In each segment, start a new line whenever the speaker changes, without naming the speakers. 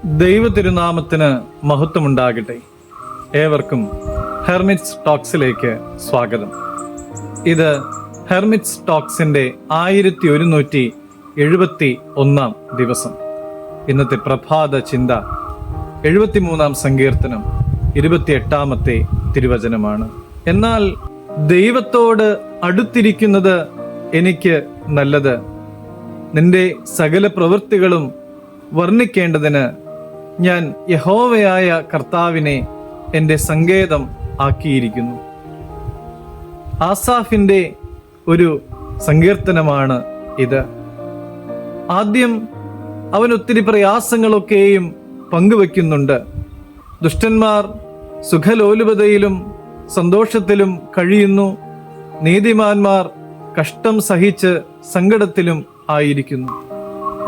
ദൈവ തിരുനാമത്തിന് മഹത്വമുണ്ടാകട്ടെ. ഏവർക്കും ഹെർമിറ്റ്സ് ടോക്സിലേക്ക് സ്വാഗതം. ഇത് ഹെർമിറ്റ്സ് ടോക്സിന്റെ 1171 ദിവസം. ഇന്നത്തെ പ്രഭാത ചിന്ത 73 സങ്കീർത്തനം 28 തിരുവചനമാണ്. എന്നാൽ ദൈവത്തോട് അടുത്തിരിക്കുന്നത് എനിക്ക് നല്ലത്, നിന്റെ സകല പ്രവൃത്തികളും വർണ്ണിക്കേണ്ടതിന് ഞാൻ യഹോവയായ കർത്താവിനെ എൻ്റെ സങ്കേതം ആക്കിയിരിക്കുന്നു. ആസാഫിൻ്റെ ഒരു സങ്കീർത്തനമാണ് ഇത്. ആദ്യം അവൻ ഒത്തിരി പ്രയാസങ്ങളൊക്കെയും പങ്കുവെക്കുന്നുണ്ട്. ദുഷ്ടന്മാർ സുഖലോലുപതയിലും സന്തോഷത്തിലും കഴിയുന്നു, നീതിമാന്മാർ കഷ്ടം സഹിച്ച് സങ്കടത്തിലും ആയിരിക്കുന്നു.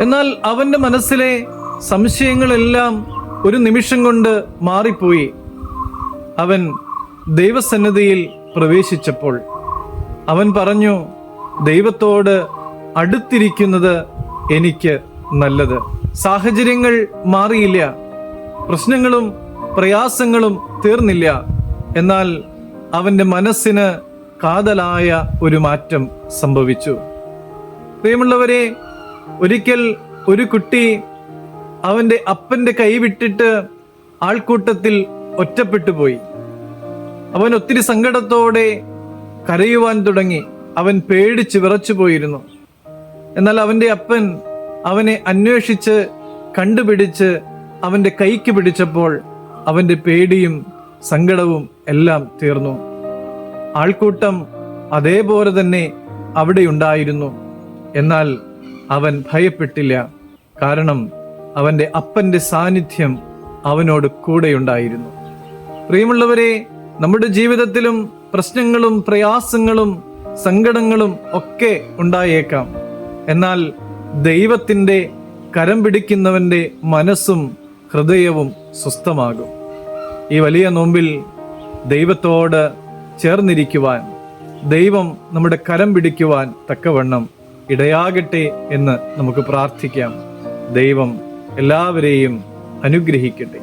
എന്നാൽ അവന്റെ മനസ്സിലെ സംശയങ്ങളെല്ലാം ഒരു നിമിഷം കൊണ്ട് മാറിപ്പോയി. അവൻ ദൈവസന്നിധിയിൽ പ്രവേശിച്ചപ്പോൾ അവൻ പറഞ്ഞു, ദൈവത്തോട് അടുത്തിരിക്കുന്നത് എനിക്ക് നല്ലത്. സാഹചര്യങ്ങൾ മാറിയില്ല, പ്രശ്നങ്ങളും പ്രയാസങ്ങളും തീർന്നില്ല. എന്നാൽ അവന്റെ മനസ്സിന് കാതലായ ഒരു മാറ്റം സംഭവിച്ചു. പ്രിയമുള്ളവരെ, ഒരിക്കൽ ഒരു കുട്ടി അവന്റെ അപ്പന്റെ കൈ വിട്ടിട്ട് ആൾക്കൂട്ടത്തിൽ ഒറ്റപ്പെട്ടു പോയി. അവൻ ഒത്തിരി സങ്കടത്തോടെ കരയുവാൻ തുടങ്ങി. അവൻ പേടിച്ച് വിറച്ചു പോയിരുന്നു. എന്നാൽ അവന്റെ അപ്പൻ അവനെ അന്വേഷിച്ച് കണ്ടുപിടിച്ച് അവന്റെ കൈക്ക് പിടിച്ചപ്പോൾ അവന്റെ പേടിയും സങ്കടവും എല്ലാം തീർന്നു. ആൾക്കൂട്ടം അതേപോലെ തന്നെ അവിടെ ഉണ്ടായിരുന്നു. എന്നാൽ അവൻ ഭയപ്പെട്ടില്ല. കാരണം അവന്റെ അപ്പന്റെ സാന്നിധ്യം അവനോട് കൂടെയുണ്ടായിരുന്നു. പ്രിയമുള്ളവരെ, നമ്മുടെ ജീവിതത്തിലും പ്രശ്നങ്ങളും പ്രയാസങ്ങളും സങ്കടങ്ങളും ഒക്കെ ഉണ്ടായേക്കാം. എന്നാൽ ദൈവത്തിൻ്റെ കരം പിടിക്കുന്നവന്റെ മനസ്സും ഹൃദയവും സ്വസ്ഥമാകും. ഈ വലിയ നോമ്പിൽ ദൈവത്തോട് ചേർന്നിരിക്കുവാൻ, ദൈവം നമ്മുടെ കരം പിടിക്കുവാൻ തക്കവണ്ണം ഇടയാകട്ടെ എന്ന് നമുക്ക് പ്രാർത്ഥിക്കാം. ദൈവം എല്ലാവരെയും അനുഗ്രഹിക്കട്ടെ.